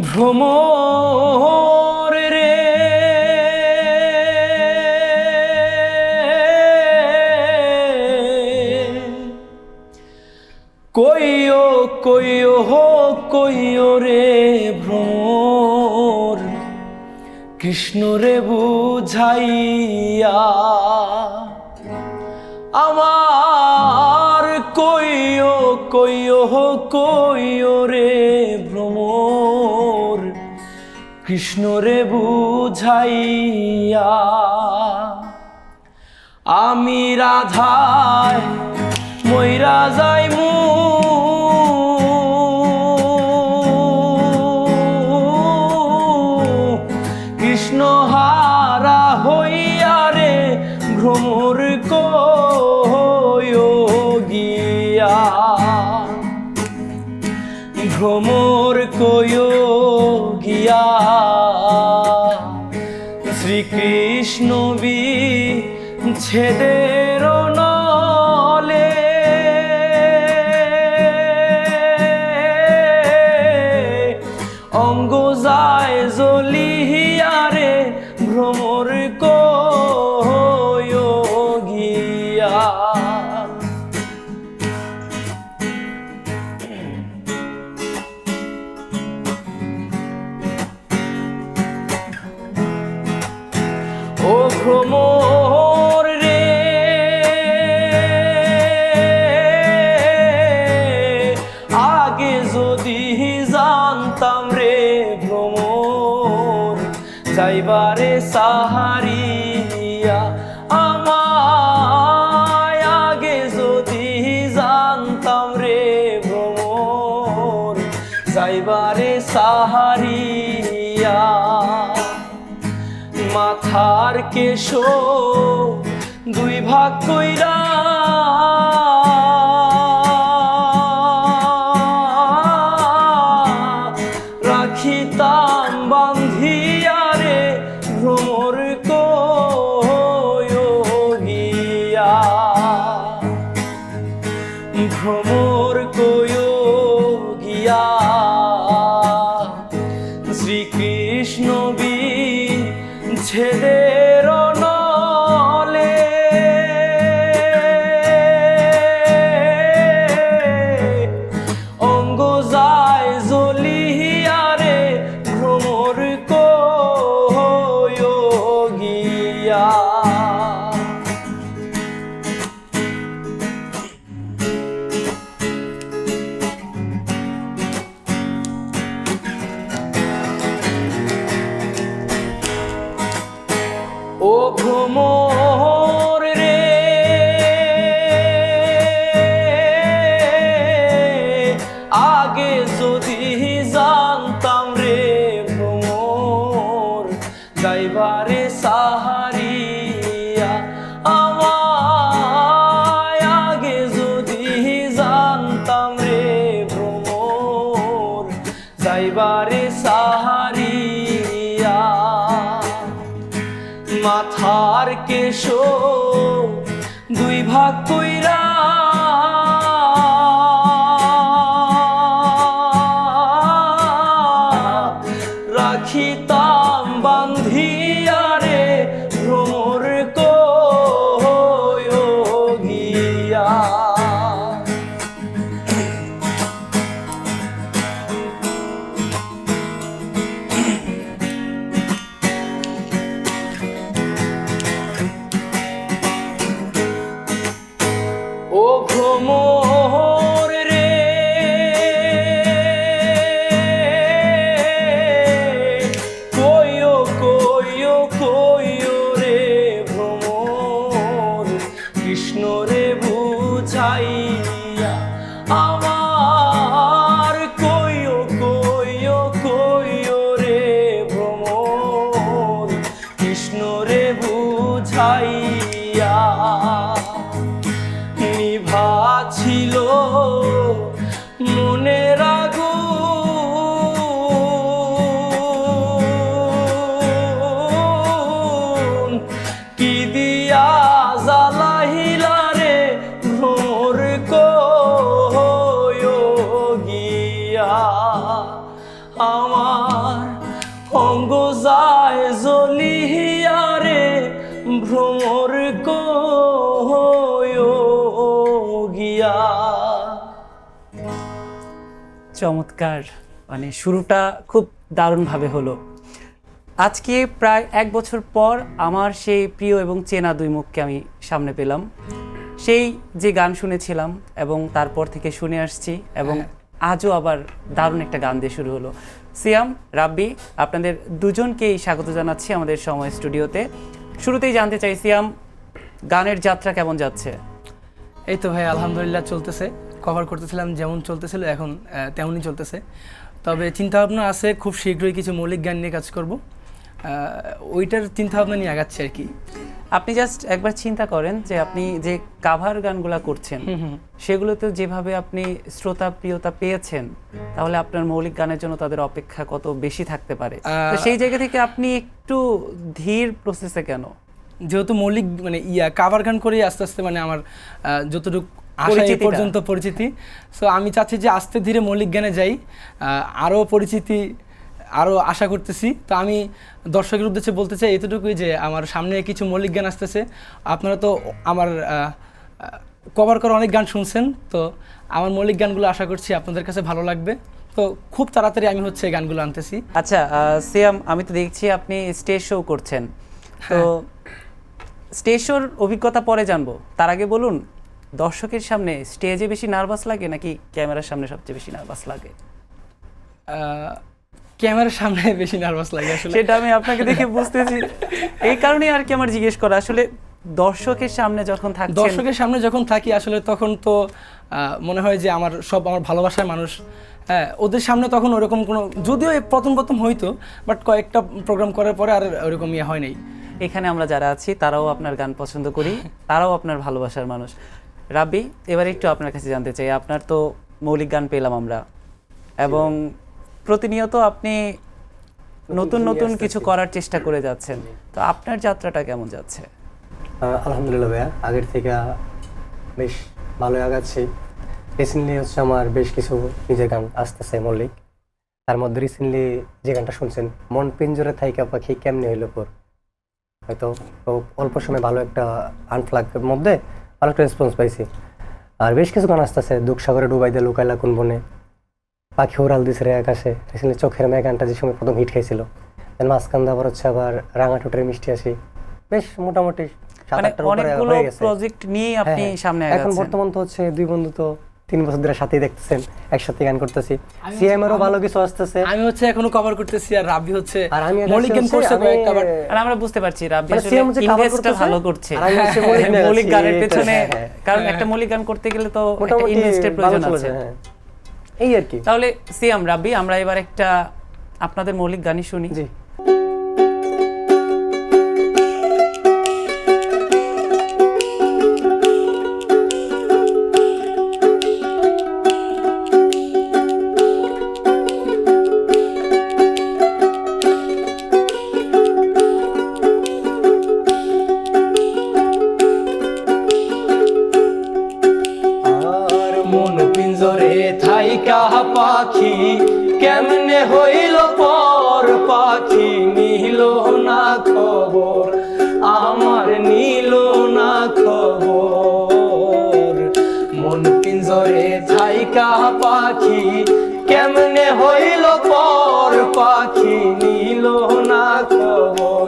ভ্রমর রে কইও কইও হো কইও রে ভ্রমর কৃষ্ণ রে বুঝাইয়া আমার কইও কইও হো কইও রে ভ্রমর কৃষ্ণ রে বুঝাইয়া আমি রাধায় মইরা যাইমু কৃষ্ণ হারা হইয়া রে ভ্রমর কইও গিয়া ভ্রমর কইও গিয়া শ্রীকৃষ্ণ বিচ্ছেদের নলে অঙ্গ যায় জ্বলিয়া রে ভ্রমর কইও গিয়া ও ভ্রমর রে আগে যদি জানতাম রে ভ্রমর যাইবারে সাহারিয়া আমায় আগে যদি জানতাম রে ভ্রমর যাইবারে সাহারিয়া মাথার কেশ দুই ভাগ কইরা রাখিতাম বান্ধিয়া রে ভ্রমর কইও গিয়া ভ্রমর কইও গিয়া শ্রীকৃষ্ণ বিচ্ছেদের নলে অঙ্গ যায় জ্বলিয়া রে ভ্রমর কইও গিয়া ও ভ্রমর রে আগে যদি জানতাম রে ভ্রমর যাইবারে সাহারিয়া আমায় আগে যদি জানতাম রে ভ্রমর যাইবারে সাহারিয়া মাথার কেশ দুই ভাগ কইরা রাখিতাম বান্ধিয়া রে ভ্রমর কইও গিয়া ও আমার অঙ্গ যায় জ্বলিয়া রে ভ্রমর গিয়া। চমৎকার, মানে শুরুটা খুব দারুণভাবে হলো। আজকে প্রায় 1 বছর পর আমার সেই প্রিয় এবং চেনা দুই মুখকে আমি সামনে পেলাম। সেই যে গান শুনেছিলাম এবং তারপর থেকে শুনে আসছি এবং আজও আবার দারুণ একটা গান দিয়ে শুরু হলো। সিয়াম, রাব্বি, আপনাদের দুজনকেই স্বাগত জানাচ্ছি আমাদের সময় স্টুডিওতে। শুরুতেই জানতে চাই সিয়াম, গানের যাত্রা কেমন যাচ্ছে? এই তো ভাই আলহামদুলিল্লাহ চলতেছে, কভার করতেছিলাম যেমন চলতেছিল এখন তেমনই চলতেছে। তবে চিন্তাভাবনা আছে খুব শীঘ্রই কিছু মৌলিক গান নিয়ে কাজ করব, ওইটার চিন্তাভাবনা নিয়ে আগাচ্ছি আর কি। আপনি জাস্ট একবার চিন্তা করেন যে আপনি যে কাভার গানগুলা করছেন সেগুলোতে যেভাবে আপনি শ্রোতা প্রিয়তা পেয়েছেন, তাহলে আপনার মৌলিক গানের জন্য তাদের অপেক্ষা কত বেশি থাকতে পারে। তো সেই জায়গা থেকে আপনি একটু ধীর প্রসেসে কেন? যেহেতু মৌলিক মানে কাভার গান করেই আস্তে আস্তে মানে আমার যতটুকু আশা এই পর্যন্ত পরিচিতি, সো আমি চাচ্ছি যে আস্তে ধীরে মৌলিক গানে যাই, আরও পরিচিতি আরও আশা করতেছি। তো আমি দর্শকের উদ্দেশ্যে বলতে চাই এতটুকুই যে আমার সামনে কিছু মৌলিক গান আসতেছে। আপনারা তো আমার কভার করা অনেক গান শুনছেন, তো আমার মৌলিক গানগুলো আশা করছি আপনাদের কাছে ভালো লাগবে। তো খুব তাড়াতাড়ি আমি এই গানগুলো আনতেছি। আচ্ছা সিয়াম, আমি তো দেখছি আপনি স্টেজ শো করছেন, তো স্টেজ শোর অভিজ্ঞতা পরে জানবো। তার আগে বলুন, দর্শকের সামনে স্টেজে বেশি নার্ভাস লাগে নাকি ক্যামেরার সামনে সবচেয়ে বেশি নার্ভাস লাগে? ক্যামেরার সামনে বেশি নার্ভাস লাগে আসলে। সেটা আমি আপনাকে দেখে বুঝতেছি, এই কারণেই আর কি আমার জিজ্ঞেস করা। আসলে দর্শকের সামনে যখন থাকি আসলে তখন তো মনে হয় যে আমার ভালোবাসার মানুষ, হ্যাঁ, ওদের সামনে তখন ওরকম কোনো, যদিও প্রথম হইতো, বাট কয়েকটা প্রোগ্রাম করার পরে আর ওরকম হয় নাই। এখানে আমরা যারা আছি তারাও আপনার গান পছন্দ করি, তারাও আপনার ভালোবাসার মানুষ। রাব্বি, এবার একটু আপনার কাছে জানতে চাই, আপনার তো মৌলিক গান পেলাম আমরা, এবং প্রতিনিয়ত আপনি নতুন কিছু করার চেষ্টা করে যাচ্ছেন, তো আপনার যাত্রাটা কেমন যাচ্ছে? আলহামদুলিল্লাহ ভাইয়া, আগের থেকে বেশ ভালোই আগাচ্ছি। রিসেন্টলি আমার বেশ কিছু নিজের গান আসতেছে মৌলিক। তার মধ্যে রিসেন্টলি যে গানটা শুনছেন, মন পিঞ্জরে থাইকা পাখি কেমনে হইল পর, হয়তো অল্প সময় ভালো একটা আনপ্লাগের মধ্যে ভালো একটা রেসপন্স পাইছি। আর বেশ কিছু গান আসতেছে, দুঃখ সাগরে ডুবাই দিয়ে লুকাইলা কোন বনে, পাখি ওরাল দিছে রে আকাশে, রিসেন্টলি চোখের মেয়ে গানটা যে সময় প্রথম হিট খাইছিল, মাঝখান আবার আবার রাঙা ঠোঁটের মিষ্টি আসি, বেশ মোটামুটি 7-8টার উপরে হয়ে গেছে। প্রজেক্ট নিয়ে আপনি সামনে আগাচ্ছেন। এখন বর্তমান তো দুই বন্ধু তো 3 বছর ধরে সাথেই দেখতেছেন, একসাথে গান করতেছি। সিএম এরও ভালো কিছু আসতেছে, আমি এখনো কভার করতেছি, আর রাব্বি মৌলিক গান করছে কয়েকটা। আর আমরা বুঝতে পারছি রাব্বি আসলে ইনভেস্টটা ভালো করছে মৌলিক গানের পেছনে, কারণ একটা মৌলিক গান করতে গেলে তো একটা ইনভেস্টের প্রয়োজন আছে, এই আর কি। তাহলে সিয়াম, রাব্বি, আমরা এবার একটা আপনাদের মৌলিক গানই শুনি। জি। পাখি কেমনে হইল পর, পাখি নিল না খবর, আমার নিল না খবর। মন পিঞ্জরে থাইকা পাখি কেমনে হইল পর, পাখি নিল না খবর,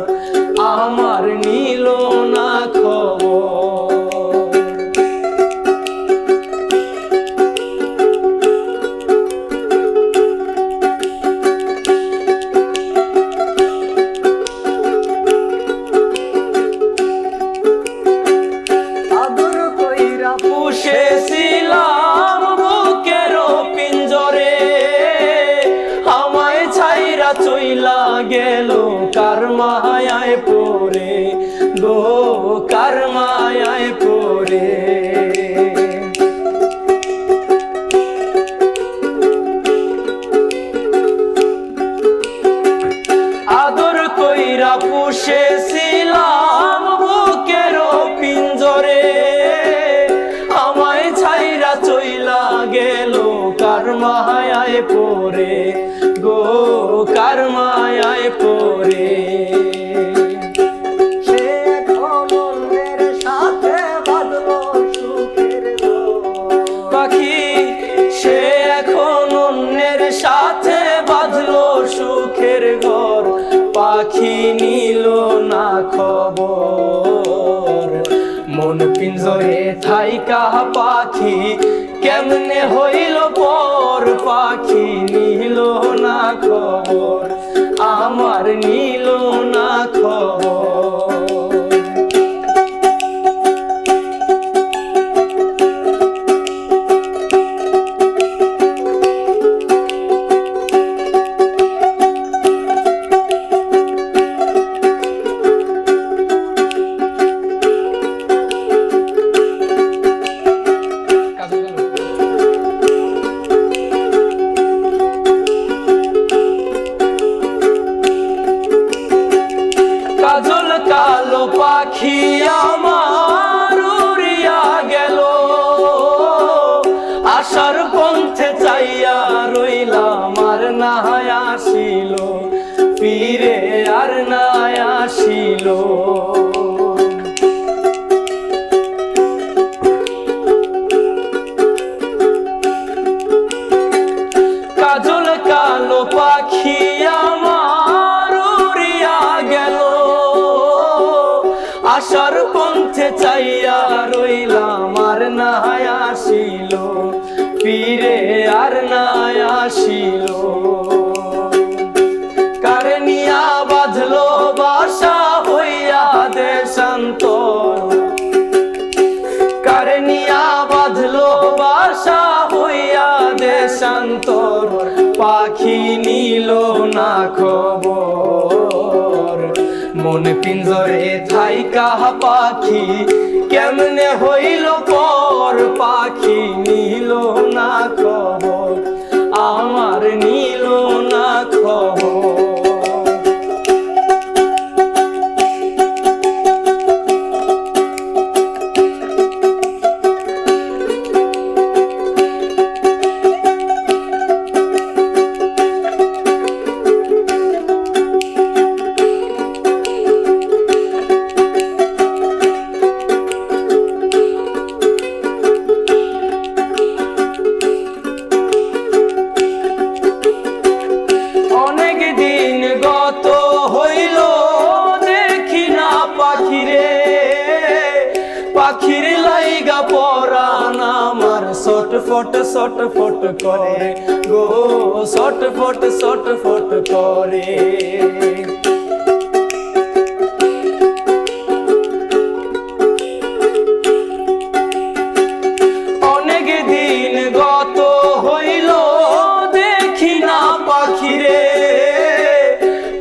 আমার নিল না খবর। পুষেছিলাম বুকের পিঞ্জরে, আমায় ছাইরা চইলা গেল কার মায়ায় পড়ে গো, কার মায়ায় পড়ে। আদর কইরা পুষেছিলাম বুকের পিঞ্জরে, আমায় ছাইরা চইলা গেল কার মায়ায় পড়ে গো, পিঞ্জরে থাইকা পাখি কেমনে হইল পর পাখি নিল না খবর আমার নিল না খবর কাজল কালো পাখি আমার উড়িয়া গেল আশার পন্থে চাইয়া রইলাম আর না আসিল ফিরে আর না আসিল কাজল কালো পাখি আমার উড়িয়া গেল আশার পন্থে চাইয়া রইলাম আর না আসিল ফিরে আর না আসিল কারে নিয়া বাঁধলো বাসা হইয়া দেশান্তর কারে নিয়া বাঁধলো বাসা হইয়া দেশান্তর পাখি নিল না খবর মন পিঞ্জরে থাইকা পাখি কেমনে হইল পর পাখি নিল না খবর আমার নিল না খবর পাখির লাইগা পরাণ আমার ছটফট ছটফট করে গো ছটফট ছটফট করে অনেক দিন গত হইল দেখি না পাখিরে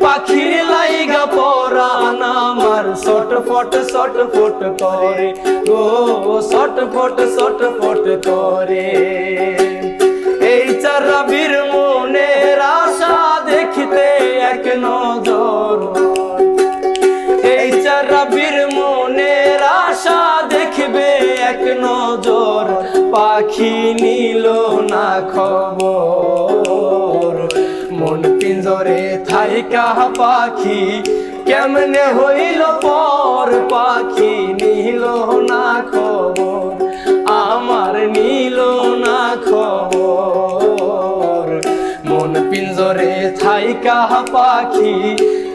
পাখির লাইগা পরাণ আমার ছটফট ছটফট করে গো ছটফট ছটফট করে এই চারাবির মনের আশা দেখিতে এক নজর এই চারাবির মনের আশা দেখবে এক নজর পাখি নিল না খবর মন পিঞ্জরে থাইকা পাখি কেমনে হইল পর পাখি নিল না খবর আমার নিল না খবর মন পিঞ্জরে থাইকা পাখি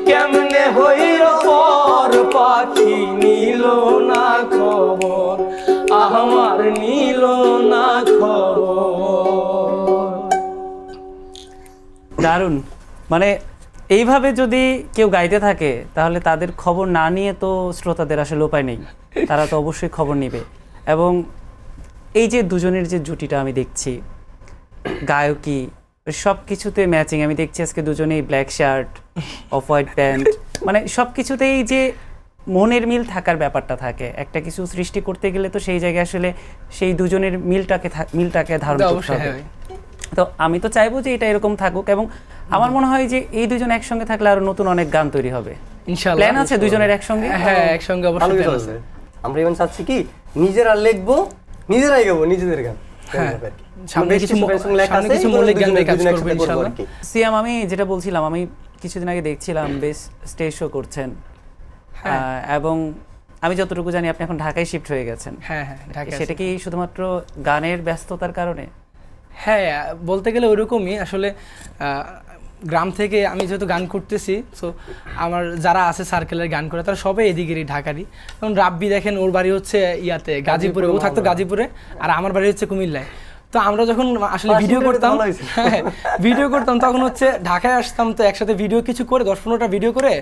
কেমনে হইল পর পাখি নিল না খবর আমার নিল না খবর দারুণ মানে এইভাবে যদি কেউ গাইতে থাকে তাহলে তাদের খবর না নিয়ে তো শ্রোতাদের আসলে উপায় নেই তারা তো অবশ্যই খবর নেবে এবং এই যে দুজনের যে জুটিটা আমি দেখছি গায়কী সব কিছুতে ম্যাচিং আমি দেখছি আজকে দুজনেই black shirt off white pant মানে সব কিছুতেই যে মনের মিল থাকার ব্যাপারটা থাকে একটা কিছু সৃষ্টি করতে গেলে তো সেই জায়গায় আসলে সেই দুজনের মিলটাকে ধারণ করতে হবে তো আমি তো চাইবো যে এটা এরকম থাকুক এবং আমার মনে হয় যে এই দুজন একসঙ্গে থাকলে আরো নতুন অনেক গান তৈরি হবে ইনশাআল্লাহ প্ল্যান আছে দুজনের একসঙ্গে হ্যাঁ একসঙ্গে অবশ্যই প্ল্যান আছে আমরা even চাচ্ছি কি নিজেরা লিখবো নিজেরাই গাবো নিজেদের গান সামনে কিছু মৌলিক গান কাজ করব ইনশাআল্লাহ সিয়াম আমি যেটা বলছিলাম আমি কিছুদিন আগে দেখছিলাম বেশ স্টেজ শো করছেন এবং আমি যতটুকু জানি আপনি এখন ঢাকায় শিফট হয়ে গেছেন হ্যাঁ হ্যাঁ ঢাকায় সেটা কি শুধুমাত্র গানের ব্যস্ততার কারণে হ্যাঁ বলতে গেলে ওইরকমই আসলে গ্রাম থেকে আমি যেহেতু গান করতেছি, সো আমার যারা আছে সার্কেলের গান করে তারা সবাই এদিকেরই, ঢাকারই। যেমন রাব্বি দেখেন, ওর বাড়ি হচ্ছে ইয়াতে গাজীপুরে, ও থাকতো গাজীপুরে, আর আমার বাড়ি হচ্ছে কুমিল্লায়। তো আমরা যখন আসলে ভিডিও করতাম, ভিডিও করতাম তখন হচ্ছে ঢাকায় আসতাম, তো একসাথে ভিডিও কিছু করে 10-15টা ভিডিও করে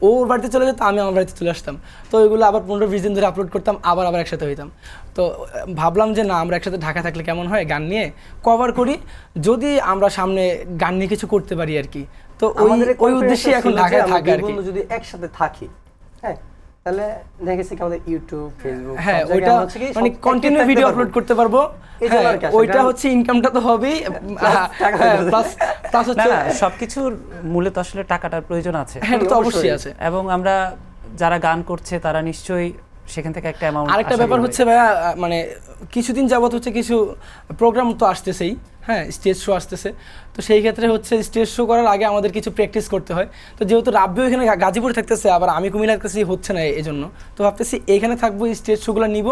ও ওর বাড়িতে চলে যেত, আমি আমার বাড়িতে চলে আসতাম। তো ওইগুলো আবার 15-20 দিন ধরে আপলোড করতাম, আবার একসাথে হইতাম। তো ভাবলাম যে না, আমরা একসাথে ঢাকা থাকলে কেমন হয়, গান নিয়ে কভার করি, যদি আমরা সামনে গান নিয়ে কিছু করতে পারি আর কি। তো ওই উদ্দেশ্যে এখন ঢাকায় থাকি আর কি। যদি একসাথে থাকি, হ্যাঁ, তাহলে দেখেছি কি আমাদের ইউটিউব, ফেসবুক, হ্যাঁ, ওইটা মানে কন্টিনিউ ভিডিও আপলোড করতে পারবো। ওইটা হচ্ছে ইনকামটা তো হবেই, প্লাস হচ্ছে সবকিছুর মূলে তো আসলে টাকাটার প্রয়োজন আছে। হ্যাঁ, তো অবশ্যই আছে। এবং আমরা যারা গান করছে তারা নিশ্চয়ই সেখান থেকে একটা অ্যামাউন্ট। আরেকটা ব্যাপার হচ্ছে ভাইয়া, মানে কিছুদিন যাবত হচ্ছে কিছু প্রোগ্রাম তো আসতেছেই, হ্যাঁ, স্টেজ শো আসতেছে। তো সেই ক্ষেত্রে হচ্ছে স্টেজ শো করার আগে আমাদের কিছু প্র্যাকটিস করতে হয়। তো যেহেতু রাব্বিও এখানে গাজীপুরে থাকতেছে, আবার আমি কুমিল্লার কাছে হচ্ছে না এই জন্য, তো ভাবতেছি এখানে থাকবো, স্টেজ শোগুলো নিব,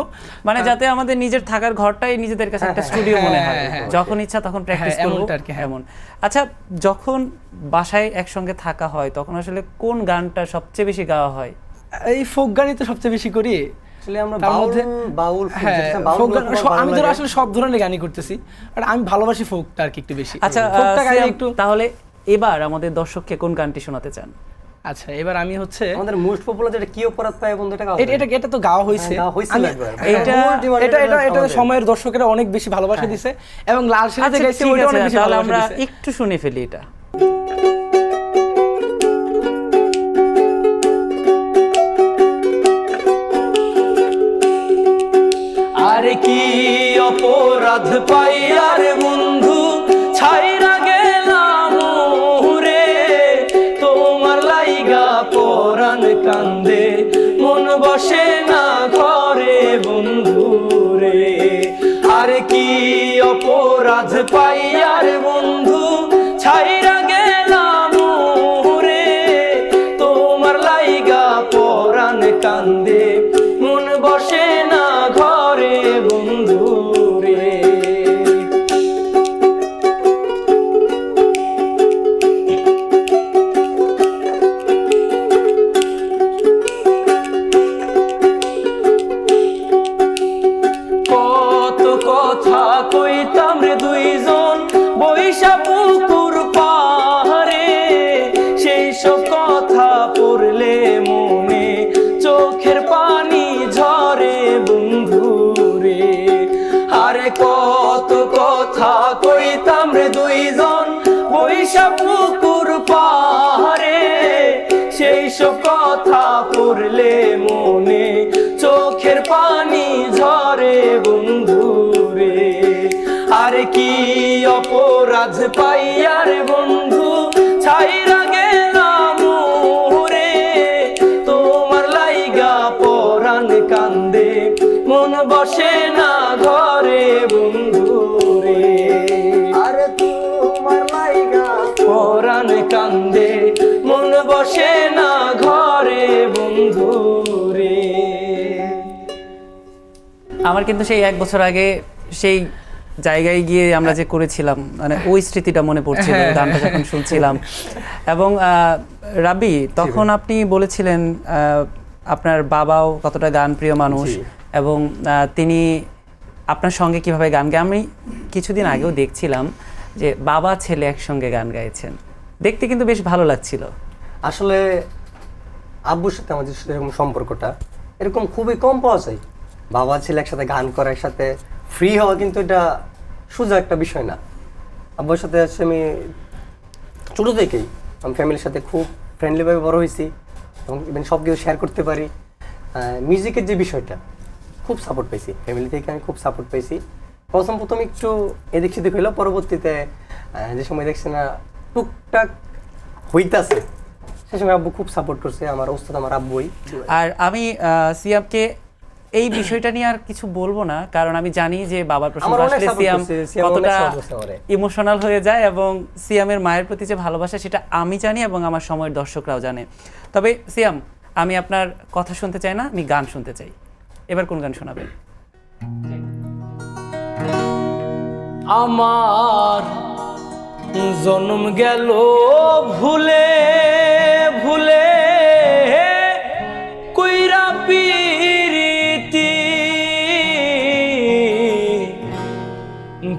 মানে যাতে আমাদের নিজের থাকার ঘরটাই নিজেদের কাছে একটা স্টুডিও মনে হয়, যখন ইচ্ছা তখন প্র্যাকটিস করব এমন। আচ্ছা, যখন বাসায় একসঙ্গে থাকা হয় তখন আসলে কোন গানটা সবচেয়ে বেশি গাওয়া হয়? এই ফোক গানই তো সবচেয়ে বেশি করি। আমি তো আসলে সব ধরনের গানই করতেছি, আর আমি ভালোবাসি ফোকটা আর কি একটু বেশি। আচ্ছা, তাহলে এবার আমাদের দর্শককে কোন গানটি শোনাতে চান? আচ্ছা, এবার আমি হচ্ছে আমাদের মোস্ট পপুলার যেটা কি অপরাধ পায় বন্ধু, এটা তো গাওয়া হয়েছে, এটা সময়ের দর্শকেরা অনেক বেশি ভালোবাসা দিছে, এবং লাল সিঁড়িতে গাইছে, ওইটা অনেক বেশি ভালোবাসা আমরা দিছে। একটু শুনে ফেলি এটা। আরে কি অপরাধ পাই আর বন্ধু, ছাইরা গেলাম রে, তোমার লাইগা পরাণ কান্দে, মন বসে না ঘরে বন্ধু রে। আরে কি অপরাধ পাই আর বন্ধু, ছাইরা গেলাম রে, তোমার লাইগা পরাণ কান্দে, মন বসে না ঘরে বন্ধু রে। কত কথা কইতাম রে দুইজন বৈশা পুকুর পাহাড়ে, সেই সব কথা পড়লে মনে চোখের পানি ঝরে বন্ধু রে। আরে কত কথা কইতাম রে দুইজন বৈশা পুকুর পাহাড়ে, সেই সব কথা পড়লে মনে চোখের পানি ঝরে বন্ধু রে। আরে কি অপরাধ পাই আর বন্ধু, ছাইরা গেলাম রে, তোমার লাইগা পরাণ কান্দে, মন বসে না ঘরে বন্ধু রে। আরে তোমার লাইগা পরাণ কান্দে, মন বসে না ঘরে বন্ধু রে। আমার কিন্তু সেই 1 বছর আগে সেই জায়গায় গিয়ে আমরা যে করেছিলাম, মানে ওই স্মৃতিটা মনে পড়ছিল গানটা যখন শুনছিলাম। এবং রাব্বি, তখন আপনি বলেছিলেন আপনার বাবাও কতটা গান প্রিয় মানুষ, এবং তিনি আপনার সঙ্গে কিভাবে গান গায়। আমি কিছুদিন আগেও দেখছিলাম যে বাবা ছেলে একসঙ্গে গান গাইছেন, দেখতে কিন্তু বেশ ভালো লাগছিল। আসলে আব্বুর সাথে আমাদের এরকম সম্পর্কটা এরকম খুবই কম পাওয়া যায়। বাবা ছেলে একসাথে গান করা, একসাথে ফ্রি হওয়া, কিন্তু এটা সোজা একটা বিষয় না। আব্বুর সাথে আছে আমি ছোটো থেকেই, আমি ফ্যামিলির সাথে খুব ফ্রেন্ডলিভাবে বড় হয়েছি, এবং ইভেন সব কিছু শেয়ার করতে পারি। মিউজিকের যে বিষয়টা খুব সাপোর্ট পেয়েছি ফ্যামিলি থেকে, আমি খুব সাপোর্ট পেয়েছি। প্রথম একটু এদিক সেদিক হইলো, পরবর্তীতে যে সময় দেখছি না টুকটাক হইতাছে, সে সময় আব্বু খুব সাপোর্ট করছে। আমার ওস্তাদ আমার আব্বুই। আর আমি সিয়ামকে এই বিষয়টা নিয়ে আর কিছু বলবো না, কারণ আমি জানি যে বাবার প্রসঙ্গে আসলে সিয়াম কতটা ইমোশনাল হয়ে যায়, এবং সিয়ামের মায়ের প্রতি যে ভালোবাসা সেটা আমি জানি, এবং আমার সময়ের দর্শকরাও জানে। তবে সিয়াম, আমি আপনার কথা শুনতে চাই না, আমি গান শুনতে চাই। এবার কোন গান শোনাবেন? আমার জন্ম গেল ভুলে ভুলে কইরা পিরিতি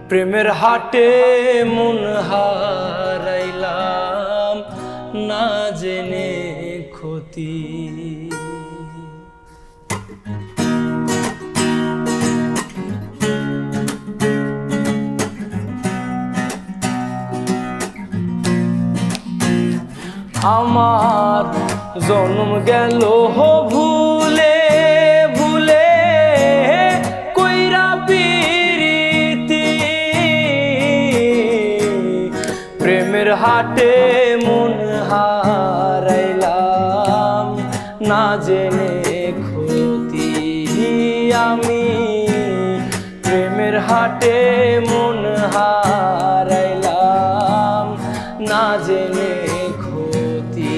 প্রেমের হাটে মন হারাইলাম না জেনে ক্ষতি আমার জন্ম গেল ভুলে ভুলে কইরা পিরিতি প্রেমের হাটে মন হারাইলাম না জেনে ক্ষতি আমি প্রেমের হাটে মন হারাইলাম না জেনে ক্ষতি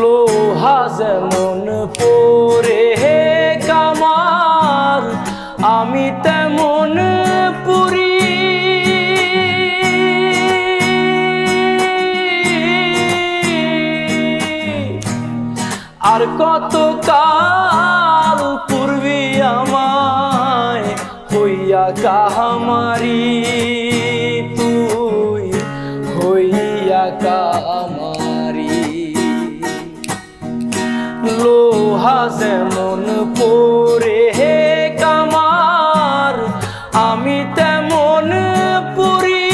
লোহা যেমন পরে কামার আমি তেমন পুরি আর কত কাল পূর্বে আমায় হইয়া কাহামারি তুই হইয়া কামারি লোহা যেমন পরে কামার আমি তেমন পুরি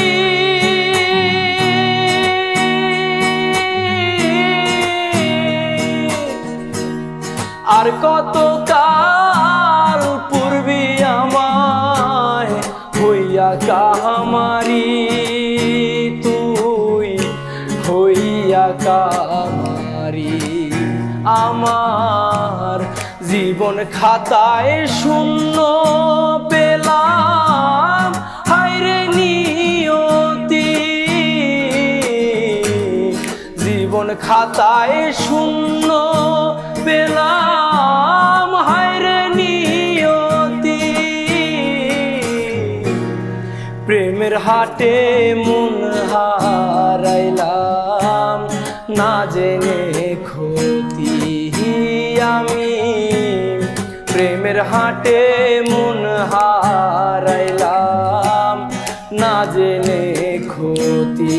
আর কত কাল পূর্বে আমায় হইয়া কাহামারি তুই হইয়া কামারি আমার জীবন খাতায় শূন্য পেলাম হায়রে নিয়তি জীবন খাতায় শূন্য পেলাম হায়রে নিয়তি প্রেমের হাটে মন হারাইলাম না জেনে ক্ষতি আমি প্রেমের হাটে মন হারাইলাম না জেনে ক্ষতি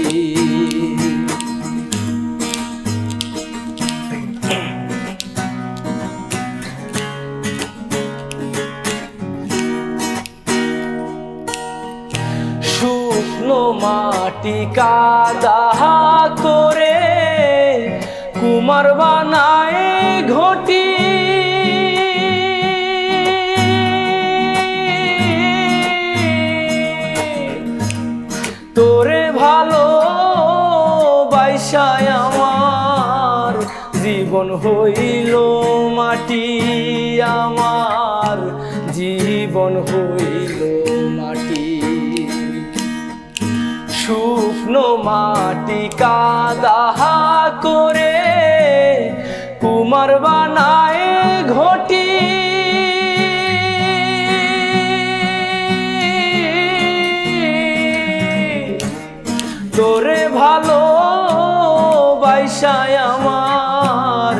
শুকনো মাটি কাদা করে কুমার বানায় ঘটি তোরে ভালো বাইসায় আমার জীবন হইল মাটি আমার জীবন হইল মাটি শুকনো মাটি কাদা করে কুমার বানায় ঘটি তোরে ভালো বাইসায় আমার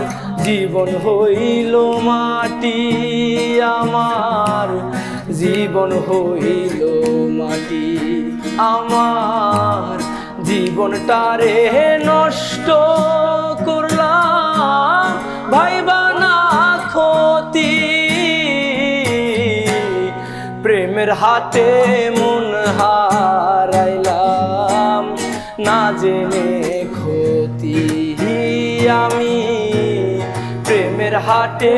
জীবন হইল মাটি আমার জীবন হইল মাটি আমার জীবনটারে নষ্ট করলাম ভাইবা না ক্ষতি প্রেমের হাটে মন হারাইলাম না জেনে ক্ষতি আমি প্রেমের হাটে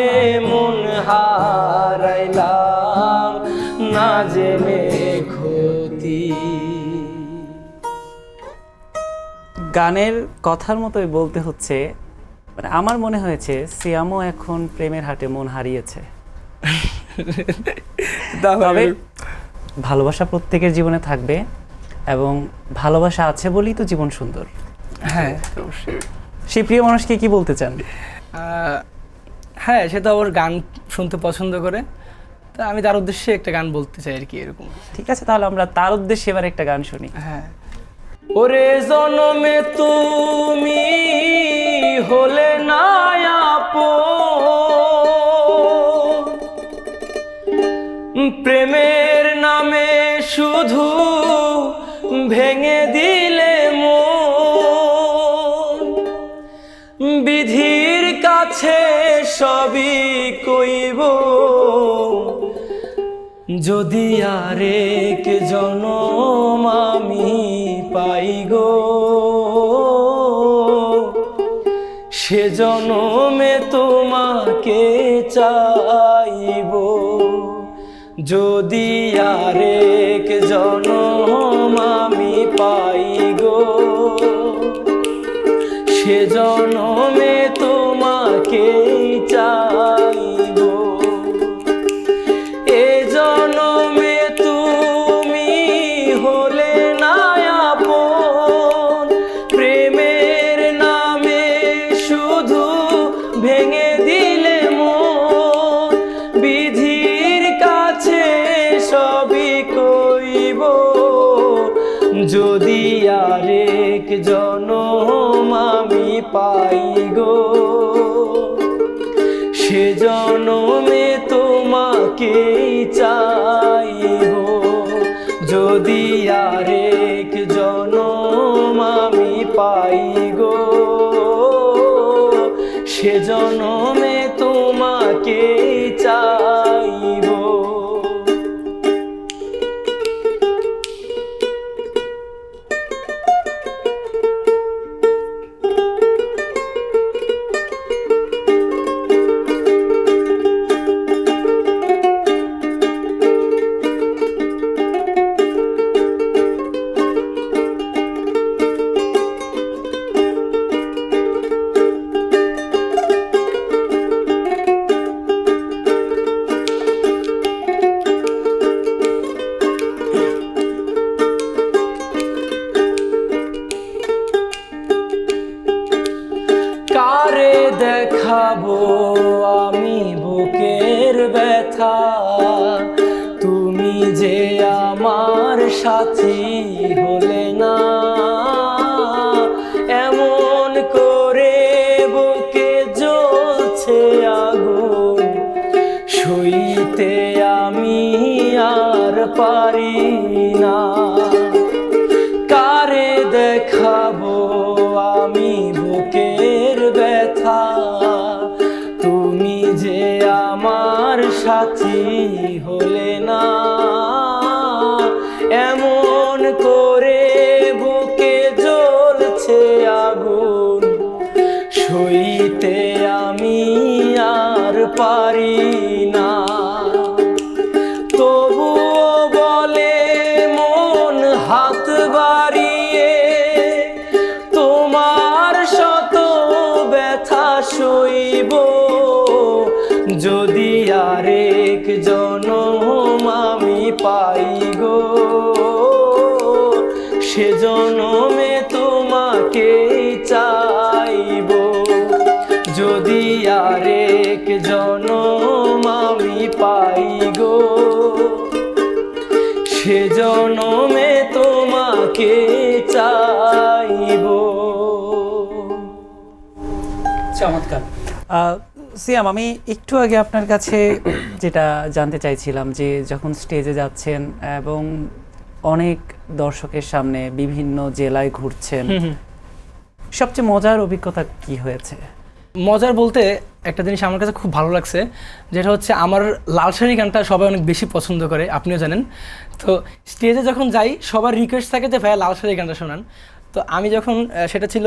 মন হারাইলাম না জেনে ক্ষতি গানের কথার মতোই বলতে হচ্ছে, মানে আমার মনে হয়েছে সিয়ামও এখন প্রেমের হাটে মন হারিয়েছে। তবে ভালোবাসা প্রত্যেকের জীবনে থাকবে এবং ভালোবাসা আছে বলেই তো জীবন সুন্দর। হ্যাঁ, সেই প্রিয় মানুষকে কি বলতে চান? হ্যাঁ, সে তো ওর গান শুনতে পছন্দ করে, তা আমি তার উদ্দেশ্যে একটা গান বলতে চাই আর কি, এরকম। ঠিক আছে, তাহলে আমরা তার উদ্দেশ্যে এবার একটা গান শুনি। হ্যাঁ। ওরে জনমে তুমি হলে না আপন, প্রেমের নামে শুধু ভেঙে দিলে মন, বিধির কাছে সবই কইব যদি আরেক জনম আমি পাই গো, সে জনমে তোমাকে চাইব, যদি আরেক জনম আমি পাই গো, সে জনমে তোমাকে চাইব। এ জনমে তুমি হলে না আপন, প্রেমের নামে শুধু ভেঙে দিলে মন, বিধির কাছে সবই কইব যদি আরেক জনম আমি পাই গো, সে জনমে তোমাকে চাইব, যদি আরেক জনম আমি পাই গো, সে জনমে তোমাকে চাইব। কারে দেখাবো আমি বুকের ব্যথা, তুমি যে আমার সাথী হলে না, এমন করে বুকে জ্বলছে আগুন, সইতে আমি আর পারি না। কারে দেখাবো আমি বুকের ব্যথা, তুমি যে আমার সাথী হলে না, এমন করে বুকে জ্বলছে আগুন, সইতে আমি আর পারি না। তবুও বলে মন হাত বাড়িয়ে, তোমার শত ব্যথা সইব, যদি আরেক জনম আমি পাই গো, সে জনমে তোমাকে চাইব, যদি আরেক জনম আমি পাই গো, সে জনমে তোমাকে চাইব। চমৎকার। সিয়াম, আমি একটু আগে আপনার কাছে যেটা জানতে চাইছিলাম যে যখন স্টেজে যাচ্ছেন এবং অনেক দর্শকের সামনে বিভিন্ন জেলায় ঘুরছেন, সবচেয়ে মজার অভিজ্ঞতা কি হয়েছে? মজার বলতে একটা জিনিস আমার কাছে খুব ভালো লাগছে, যেটা হচ্ছে আমার লাল শাড়ি গানটা সবাই অনেক বেশি পছন্দ করে, আপনিও জানেন। তো স্টেজে যখন যাই সবার রিকোয়েস্ট থাকে যে ভাইয়া লাল শাড়ি গানটা শোনান। তো আমি যখন সেটা ছিল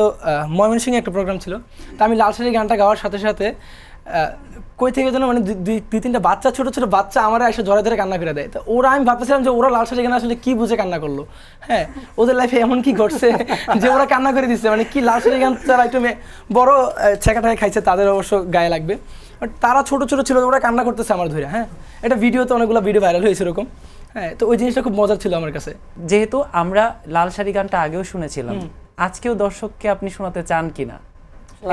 ময়মনসিংহে একটা প্রোগ্রাম ছিল, তো আমি লাল শাড়ি গানটা গাওয়ার সাথে সাথে কই থেকে যেন মানে দুই তিনটা বাচ্চা, ছোটো ছোটো বাচ্চা আমার এসে জড়ে ধরে কান্না করে দেয়। তো ওরা, আমি ভাবতেছিলাম যে ওরা লাল শাড়ি গান আসলে কি বুঝে কান্না করলো, হ্যাঁ ওদের লাইফে এমন কি ঘটছে যে ওরা কান্না করে দিচ্ছে, মানে কি লাল শাড়ি গান তারা একটু বড় ছেঁকাটাকে খাইছে তাদের অবশ্য গায়ে লাগবে, বাট তারা ছোটো ছোটো ছিল, ওরা কান্না করতেছে আমার ধরে। হ্যাঁ, এটা ভিডিওতে অনেকগুলো ভিডিও ভাইরাল হয়েছে এরকম। হ্যাঁ, তো ওই জিনিসটা খুব মজার ছিল আমার কাছে। যেহেতু আমরা লাল শাড়ি গানটা আগেও শুনেছিলাম, আজকেও দর্শককে আপনি শোনাতে চান কিনা?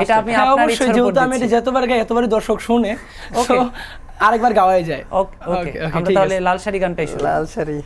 এটা আপনি হ্যাঁ আপনার অবশ্যই, ইচ্ছার উপর যেহেতু আমি এটা দিচ্ছি। যতবার গাই এতবারই দর্শক শুনে, Okay. so আরেকবার গাওয়াই যায়। ওকে ওকে, Okay, আমরা ঠিক তাহলে আছে। লাল শাড়ি গানটাই শুনি। লাল শাড়ি।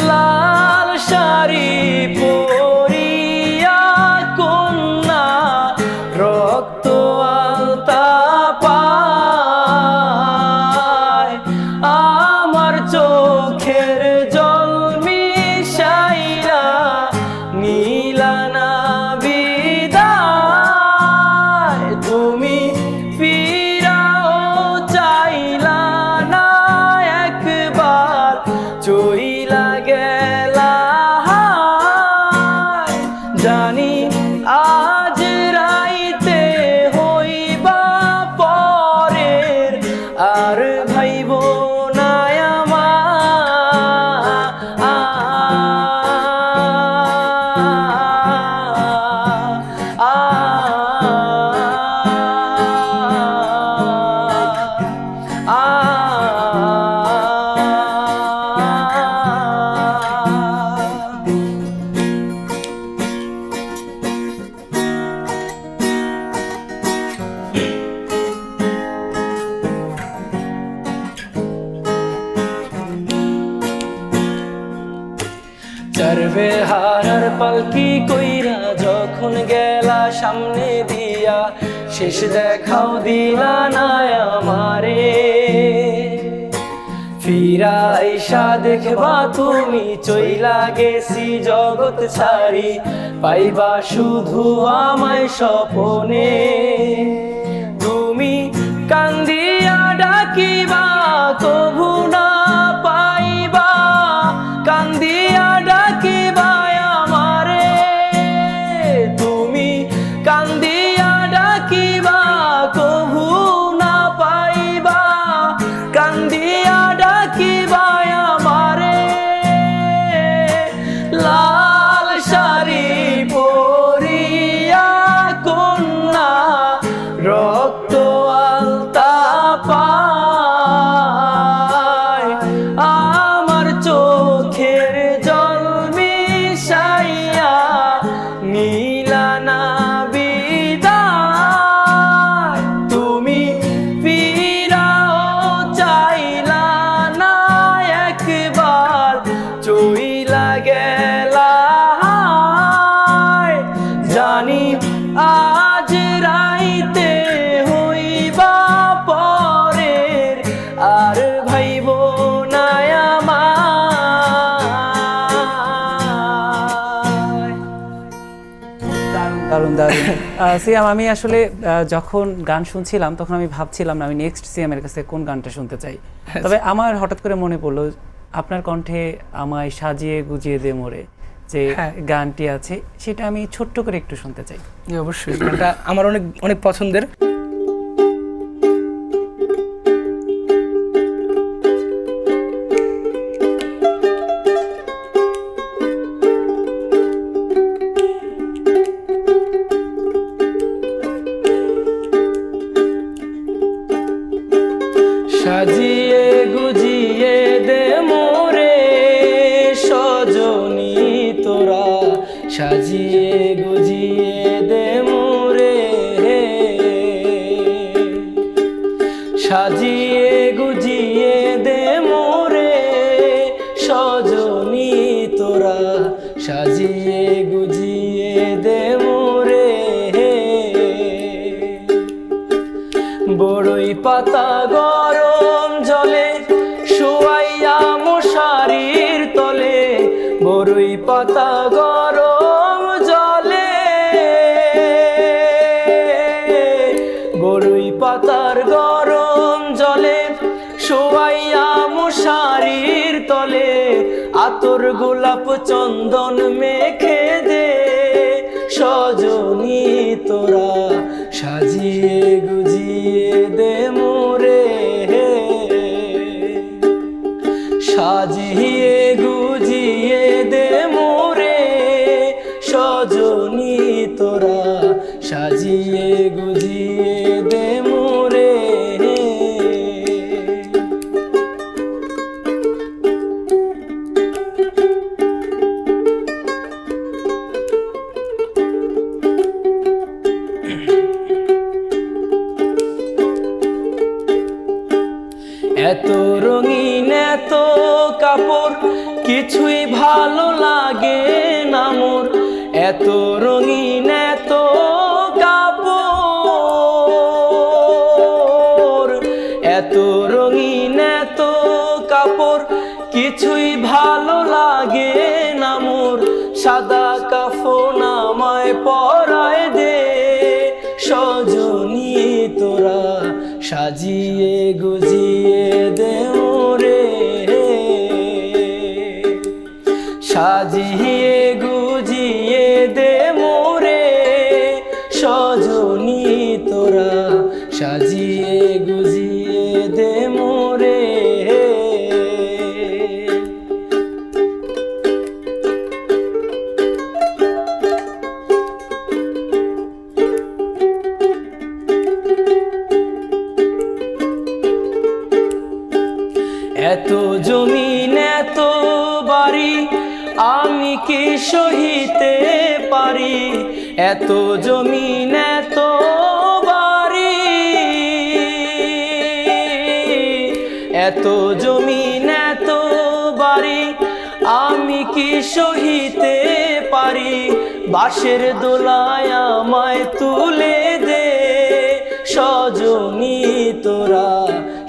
লাল শাড়ি পরিয়া কন্যা রক্ত আলতা পায়, আমার চোখের জল মিশাইয়া নীলানা বিদায়, তুমি ফিরাও চাইলা না একবার, চইলা গেলা হায়। জানি আজ রাইতে হইবা পরের, আর ভাইব না চরবে হারার পালকি কইরা যখন গেলা সামনে দিয়া, শেষ দেখাও দিলা না আমারে, ফিরা আইসা দেখবা তুমি চইলা গেছি জগৎ ছাড়ি, পাইবা শুধু আমায় স্বপনে। তুমি কান্দিয়া ডাকিবা কভু না পাইবা, কান্দিয়া ডাকিবা আমারে, তুমি কান্দিয়া ডাকিবা কভু না পাইবা, কান্দিয়া ডাকিবা আমারে। লাল শাড়ি পরিয়া কন্যা রক্ত আলতা পায়, আমার চোখের জল মিশাইয়া নীলানা বিদায়, তুমি ফিরাও চাইলা না একবার, চইলা গেলা হায়। জানি আজ রাইতে হইবা পরের, আর ভাইব না আমায়। দারুণ দারুণ। সিয়াম, আমি আসলে যখন গান শুনছিলাম তখন আমি ভাবছিলাম না আমি নেক্সট সিয়ামের কাছে কোন গানটা শুনতে চাই, তবে আমার হঠাৎ করে মনে পড়লো আপনার কণ্ঠে আমায় সাজিয়ে গুজিয়ে দে মোরে যে হ্যাঁ। গানটি আছে, সেটা আমি ছোট্ট করে একটু শুনতে চাই। জি, অবশ্যই, গানটা আমার অনেক অনেক পছন্দের। সাজিয়ে গুজিয়ে দে মোরে সজনী তোরা, সাজিয়ে গুজিয়ে দে মোরে, সাজিয়ে গুজিয়ে দে মোরে সজনী তোরা, সাজিয়ে গুজিয়ে দে মোরে। বড়ই পাতা গরম জলে শোয়াইয়া মশারির তলে, বড়ই পাতা গরম জলে, বড়ই পাতার গরম শোয়াইয়া মশারির তলে আতর গোলাপ চন্দন মেখে দে সজনী তোরা সাজিয়ে গুজিয়ে দে মোরে সাজিয়ে গুজিয়ে দে মোরে সজনী তোরা সাজিয়ে গুজিয়ে দে মোরে এত রঙিন এত কাপড় কিছুই ভালো লাগে না মোর এত রঙিন এত কাপড় এত রঙিন এত কাপড় কিছুই ভালো লাগে না মোর সাদা কাফন আমায় পরায় দে সজনী তোরা সাজিয়ে গুজিয়ে দে মোরে সাজিয়ে গুজিয়ে দে মোরে সজনী তোরা সাজিয়ে গুজিয়ে দে মোরে এত জমিন এত বাড়ি আমি কি সহিতে পারি এত জমিন এত বাড়ি এত জমিন এত বাড়ি আমি কি সহিতে পারি বাঁশের দোলায় আমায় তুলে দে সজনী তোরা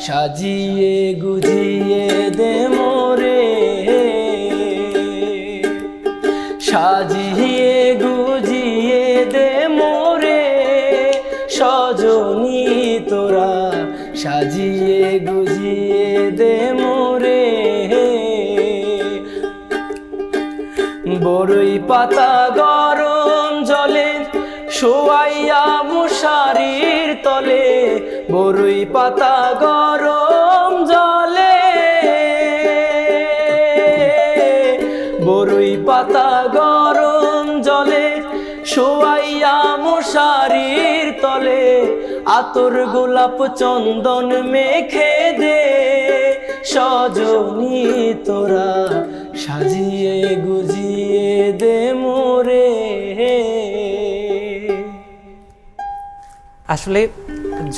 সাজিয়ে গুজিয়ে দে মোরে সাজিয়ে গুজিয়ে দে মোরে সজনী তোরা সাজিয়ে গুজিয়ে দে মোরে বড়ই পাতা গরম জলে শোয়াইয়া মশারির তলে বড়ই পাতা গরম জলে বড়ই পাতা গরম জলে শোয়াইয়া মশারির তলে আতর গোলাপ চন্দন মেখে দে সজনী তোরা সাজিয়ে গুজিয়ে দে মোরে আসলে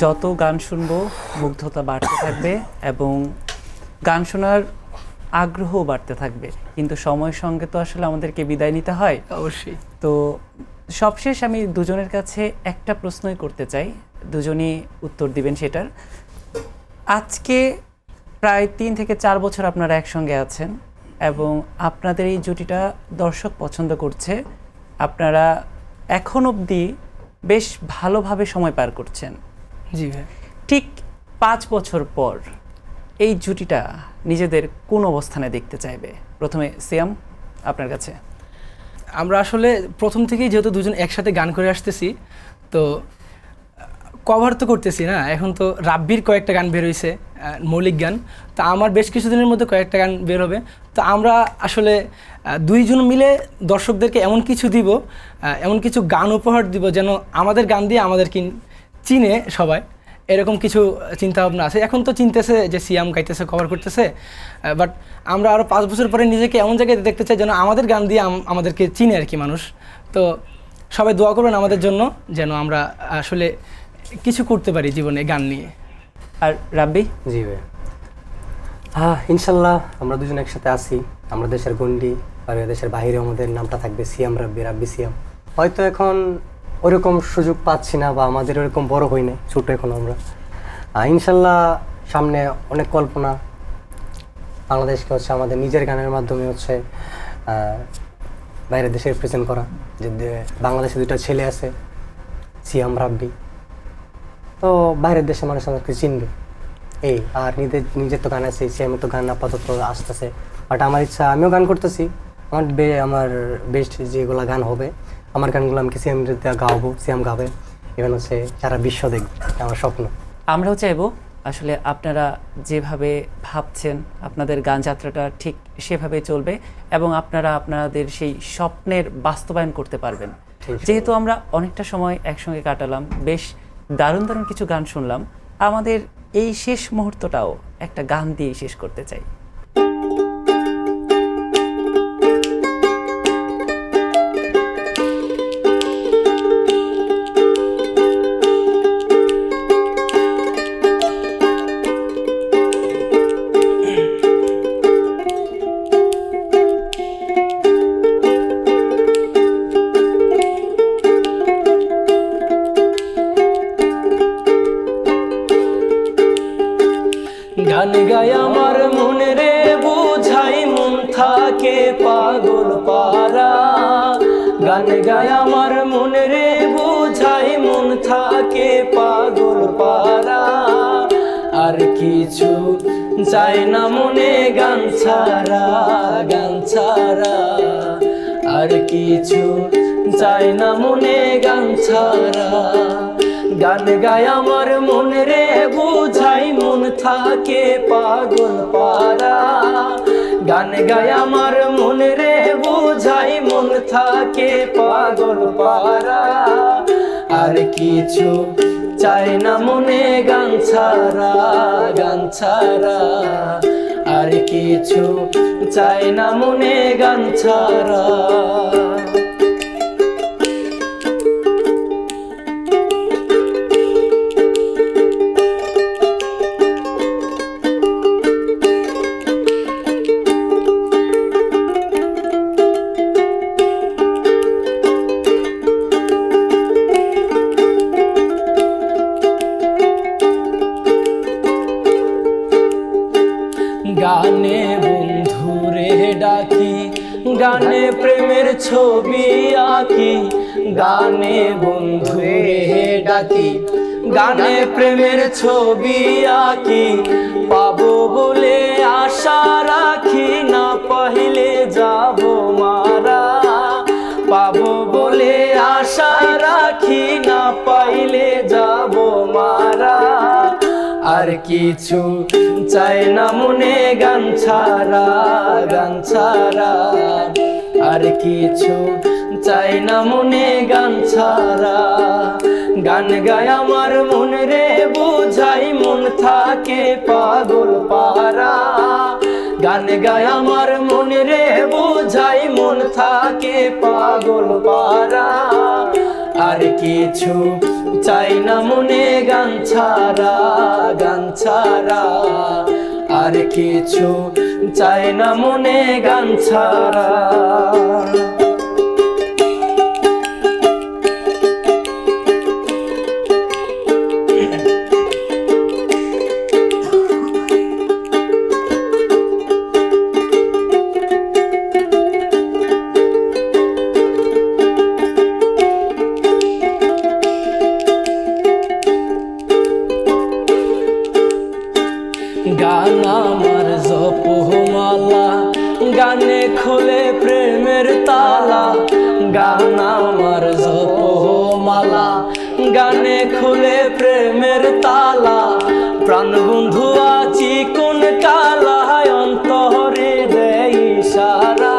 যত গান শুনবো মুগ্ধতা বাড়তে থাকবে এবং গান শোনার আগ্রহ বাড়তে থাকবে, কিন্তু সময়ের সঙ্গে তো আসলে আমাদেরকে বিদায় নিতে হয়। অবশ্যই। তো সবশেষ আমি দুজনের কাছে একটা প্রশ্নই করতে চাই, দুজনই উত্তর দিবেন সেটার। আজকে প্রায় 3 থেকে 4 বছর আপনারা একসঙ্গে আছেন এবং আপনাদের এই জুটিটা দর্শক পছন্দ করছে, আপনারা এখন অবধি বেশ ভালোভাবে সময় পার করছেন। জি ভাই। ঠিক 5 বছর পর এই জুটিটা নিজেদের কোন অবস্থানে দেখতে চাইবে? প্রথমে সিয়াম, আপনার কাছে। আমরা আসলে প্রথম থেকেই যেহেতু দুজন একসাথে গান করে আসতেছি, তো কভার তো করতেছি না, এখন তো রাব্বির কয়েকটা গান বের হয়েছে মৌলিক গান, তো আমার বেশ কিছুদিনের মধ্যে কয়েকটা গান বের হবে। তো আমরা আসলে দুইজন মিলে দর্শকদেরকে এমন কিছু দিব, এমন কিছু গান উপহার দিব যেন আমাদের গান দিয়ে আমাদেরকে চিনে সবাই, এরকম কিছু চিন্তাভাবনা আছে। এখন তো চিনতেছে যে সিয়াম গাইতেছে, কভার করতেছে, বাট আমরা আরও 5 বছর পরে নিজেকে এমন জায়গায় দেখতে চাই যেন আমাদের গান দিয়ে আমাদেরকে চিনে আর কি মানুষ। তো সবাই দোয়া করবেন আমাদের জন্য যেন আমরা আসলে কিছু করতে পারি জীবনে গান নিয়ে। আর রাব্বি? জি ভাই, হ্যাঁ ইনশাল্লাহ আমরা দুজন একসাথে আছি, আমরা দেশের গন্ডি আর দেশের বাইরে আমাদের নামটা থাকবে সিয়াম রাব্বি, রাব্বি সিয়াম। হয়তো এখন ওরকম সুযোগ পাচ্ছি না বা আমাদের ওরকম বড় হই নাই, ছোটো এখন আমরা। ইনশাল্লাহ সামনে অনেক কল্পনা, বাংলাদেশকে হচ্ছে আমাদের নিজের গানের মাধ্যমে হচ্ছে বাইরের দেশে রিপ্রেজেন্ট করা। যে বাংলাদেশে 2টা ছেলে আছে, সিয়াম রাব্বি, তো বাইরের দেশে মানুষ আমাদেরকে চিনবে। এই আর নিজের তো গান আছে, আমি তো গান আপাতত আসতেছে, বাট আমার ইচ্ছা আমিও গান করতেছি। আমার বেস্ট যেগুলো গান হবে, আমার গানগুলো আমি সিএম গাওয়াবো, সিএম গাবে, ইভেন হচ্ছে সারা বিশ্ব দেখবে, আমার স্বপ্ন। আমরাও চাইবো আসলে আপনারা যেভাবে ভাবছেন আপনাদের গান যাত্রাটা ঠিক সেভাবে চলবে এবং আপনারা আপনাদের সেই স্বপ্নের বাস্তবায়ন করতে পারবেন। যেহেতু আমরা অনেকটা সময় একসঙ্গে কাটালাম, বেশ দারুণ দারুণ কিছু গান শুনলাম, আমাদের এই শেষ মুহূর্তটাও একটা গান দিয়ে শেষ করতে চাই। গান গায় আমার মনে রে বুঝাই মন থাকে পাগল পারা, গান গায় আমার মনে রে বুঝাই মন থাকে পাগল পারা, আর কিছু চাই না মনে গান ছাড়া, গান ছাড়া আর কিছু চাই না মনে গান ছাড়া। গান গায় আমার মনে রে বুঝাই মন থাকে পাগল পারা, গান গায় আমার মনে রে বুঝাই মন থাকে পাগল পারা, আর কিছু চাই না মনে গান ছাড়া, গান ছাড়া আর কিছু চাই না মনে গান ছাড়া। গানে বন্ধুরে ডাকি, গানে প্রেমের ছবি আঁকি, গানে বন্ধুরে ডাকি, গানে প্রেমের ছবি আঁকি, পাবো বলে আশা রাখি, না পাইলে যাব মারা, পাবো বলে আশা রাখি, না পাইলে যাব মারা, আর কিছু চাই না মনে গান ছাড়া, গান ছাড়া আর কিছু চাই না মনে গান ছাড়া। গান গায় আমার মনে রে বুঝাই মন থাকে পাগল পারা, গান গায় আমার মনে রে বুঝাই মন থাকে পাগল পারা, আর কিছু চাই না মনে গান ছাড়া, গান ছাড়া আর কিছু চাই না মনে গান ছাড়া। গান আমার জপমালা, গানে খোলে প্রেমের তালা, গান আমার জপমালা, গানে খোলে প্রেমের তালা, প্রাণ বন্ধু আছি কোন কালা, অন্তরে দেই ইশারা,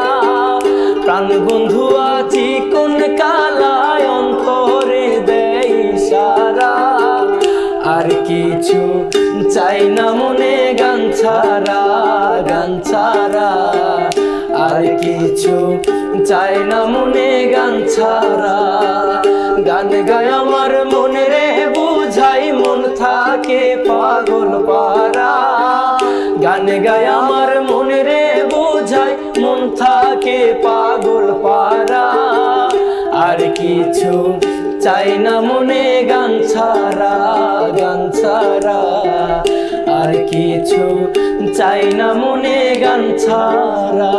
প্রাণ বন্ধু আছি কোন কালা, অন্তরে দেই ইশারা, আর কিছু চাই না মনে গান ছাড়া, গান ছাড়া আর কিছু চাই না মনে গান ছাড়া। গান গায় আমার মনে রে বুঝাই মন থাকে পাগল পারা, গান গায় আমার মনে রে বুঝাই মন থাকে পাগল পারা, আর কিছু চাই না মনে গান ছাড়া, গান ছাড়া আর কিছু চাই না মনে গান ছাড়া।